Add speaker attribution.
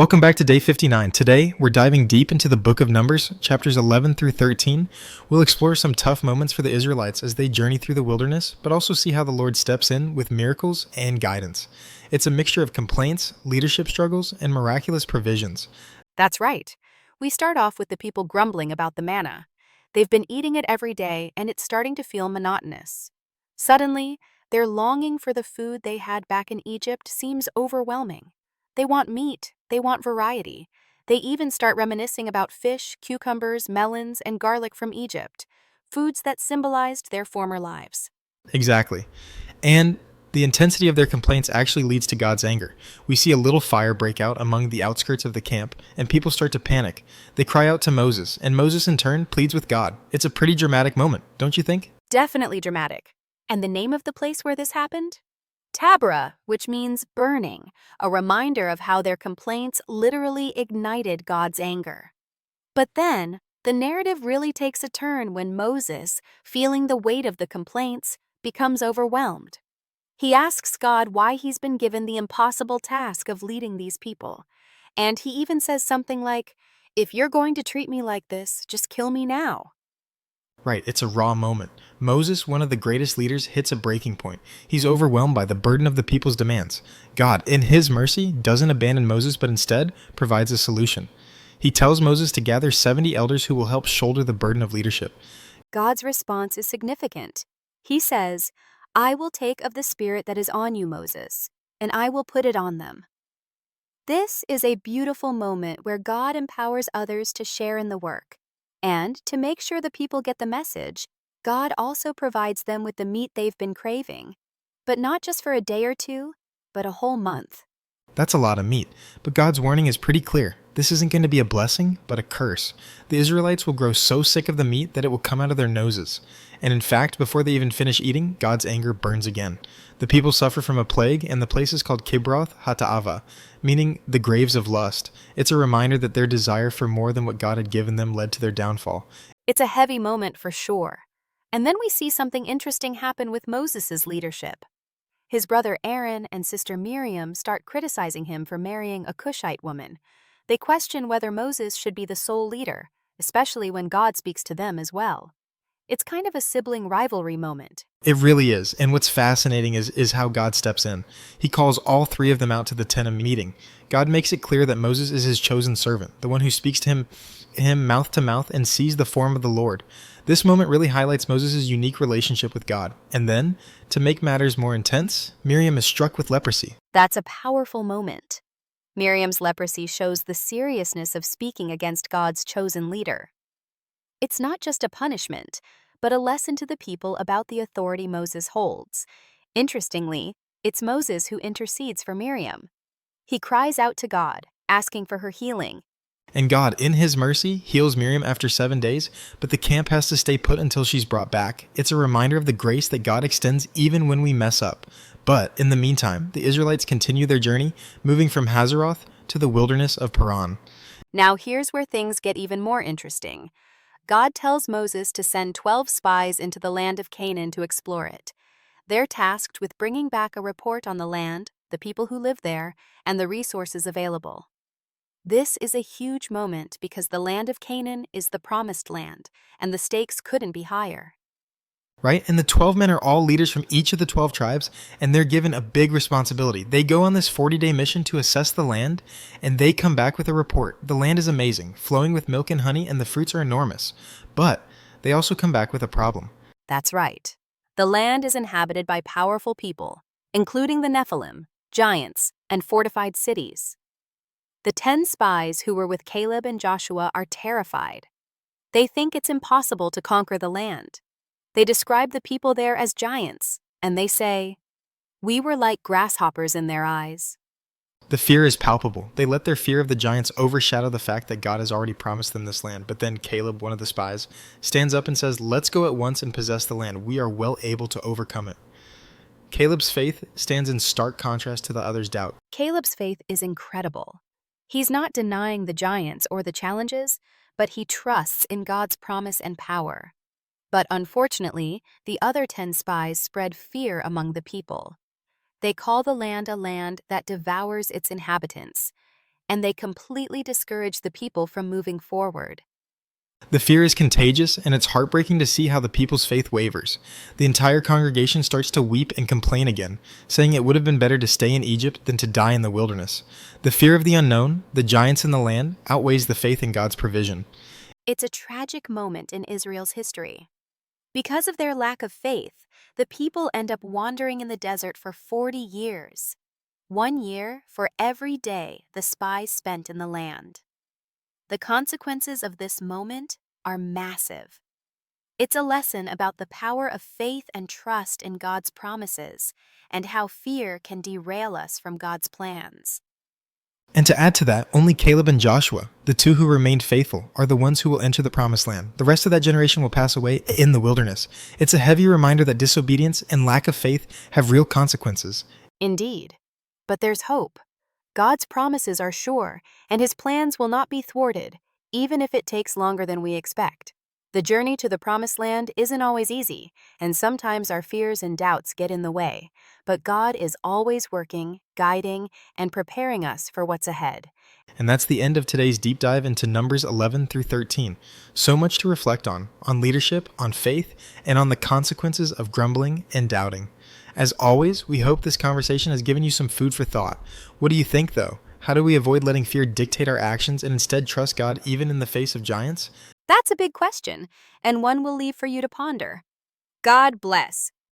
Speaker 1: Welcome back to day 59. Today, we're diving deep into the book of Numbers, chapters 11 through 13. We'll explore some tough moments for the Israelites as they journey through the wilderness, but also see how the Lord steps in with miracles and guidance. It's a mixture of complaints, leadership struggles, and miraculous provisions.
Speaker 2: That's right. We start off with the people grumbling about the manna. They've been eating it every day, and it's starting to feel monotonous. Suddenly, their longing for the food they had back in Egypt seems overwhelming. They want meat, they want variety. They even start reminiscing about fish, cucumbers, melons, and garlic from Egypt, foods that symbolized their former lives.
Speaker 1: Exactly. And the intensity of their complaints actually leads to God's anger. We see a little fire break out among the outskirts of the camp, and people start to panic. They cry out to Moses, and Moses in turn pleads with God. It's a pretty dramatic moment, don't you think?
Speaker 2: Definitely dramatic. And the name of the place where this happened? Taberah, which means burning, a reminder of how their complaints literally ignited God's anger. But then, the narrative really takes a turn when Moses, feeling the weight of the complaints, becomes overwhelmed. He asks God why he's been given the impossible task of leading these people. And he even says something like, "If you're going to treat me like this, just kill me now."
Speaker 1: Right, it's a raw moment. Moses, one of the greatest leaders, hits a breaking point. He's overwhelmed by the burden of the people's demands. God, in his mercy, doesn't abandon Moses, but instead provides a solution. He tells Moses to gather 70 elders who will help shoulder the burden of leadership.
Speaker 2: God's response is significant. He says, "I will take of the spirit that is on you, Moses, and I will put it on them." This is a beautiful moment where God empowers others to share in the work. And to make sure the people get the message, God also provides them with the meat they've been craving. But not just for a day or two, but a whole month.
Speaker 1: That's a lot of meat, but God's warning is pretty clear. This isn't going to be a blessing, but a curse. The Israelites will grow so sick of the meat that it will come out of their noses. And in fact, before they even finish eating, God's anger burns again. The people suffer from a plague, and the place is called Kibroth, hattaavah, meaning the graves of lust. It's a reminder that their desire for more than what God had given them led to their downfall.
Speaker 2: It's a heavy moment for sure. And then we see something interesting happen with Moses' leadership. His brother Aaron and sister Miriam start criticizing him for marrying a Cushite woman. They question whether Moses should be the sole leader, especially when God speaks to them as well. It's kind of a sibling rivalry moment.
Speaker 1: It really is, and what's fascinating is how God steps in. He calls all three of them out to the tent of meeting. God makes it clear that Moses is his chosen servant, the one who speaks to him mouth to mouth and sees the form of the Lord. This moment really highlights Moses' unique relationship with God. And then, to make matters more intense, Miriam is struck with leprosy.
Speaker 2: That's a powerful moment. Miriam's leprosy shows the seriousness of speaking against God's chosen leader. It's not just a punishment, but a lesson to the people about the authority Moses holds. Interestingly, it's Moses who intercedes for Miriam. He cries out to God, asking for her healing.
Speaker 1: And God, in his mercy, heals Miriam after 7 days, but the camp has to stay put until she's brought back. It's a reminder of the grace that God extends even when we mess up. But in the meantime, the Israelites continue their journey, moving from Hazeroth to the wilderness of Paran.
Speaker 2: Now here's where things get even more interesting. God tells Moses to send 12 spies into the land of Canaan to explore it. They're tasked with bringing back a report on the land, the people who live there, and the resources available. This is a huge moment because the land of Canaan is the promised land, and the stakes couldn't be higher.
Speaker 1: Right? And the 12 men are all leaders from each of the 12 tribes, and they're given a big responsibility. They go on this 40-day mission to assess the land, and they come back with a report. The land is amazing, flowing with milk and honey, and the fruits are enormous. But they also come back with a problem.
Speaker 2: That's right. The land is inhabited by powerful people, including the Nephilim, giants, and fortified cities. The 10 spies who were with Caleb and Joshua are terrified. They think it's impossible to conquer the land. They describe the people there as giants, and they say, "We were like grasshoppers in their eyes."
Speaker 1: The fear is palpable. They let their fear of the giants overshadow the fact that God has already promised them this land. But then Caleb, one of the spies, stands up and says, "Let's go at once and possess the land. We are well able to overcome it." Caleb's faith stands in stark contrast to the others' doubt.
Speaker 2: Caleb's faith is incredible. He's not denying the giants or the challenges, but he trusts in God's promise and power. But unfortunately, the other 10 spies spread fear among the people. They call the land a land that devours its inhabitants, and they completely discourage the people from moving forward.
Speaker 1: The fear is contagious, and it's heartbreaking to see how the people's faith wavers. The entire congregation starts to weep and complain again, saying it would have been better to stay in Egypt than to die in the wilderness. The fear of the unknown, the giants in the land, outweighs the faith in God's provision.
Speaker 2: It's a tragic moment in Israel's history. Because of their lack of faith, the people end up wandering in the desert for 40 years. 1 year for every day the spies spent in the land. The consequences of this moment are massive. It's a lesson about the power of faith and trust in God's promises, and how fear can derail us from God's plans.
Speaker 1: And to add to that, only Caleb and Joshua, the two who remained faithful, are the ones who will enter the promised land. The rest of that generation will pass away in the wilderness. It's a heavy reminder that disobedience and lack of faith have real consequences.
Speaker 2: Indeed. But there's hope. God's promises are sure, and His plans will not be thwarted, even if it takes longer than we expect. The journey to the promised land isn't always easy, and sometimes our fears and doubts get in the way, but God is always working, guiding, and preparing us for what's ahead.
Speaker 1: And that's the end of today's deep dive into Numbers 11 through 13. So much to reflect on leadership, on faith, and on the consequences of grumbling and doubting. As always, we hope this conversation has given you some food for thought. What do you think, though? How do we avoid letting fear dictate our actions and instead trust God even in the face of giants?
Speaker 2: That's a big question, and one we'll leave for you to ponder. God bless.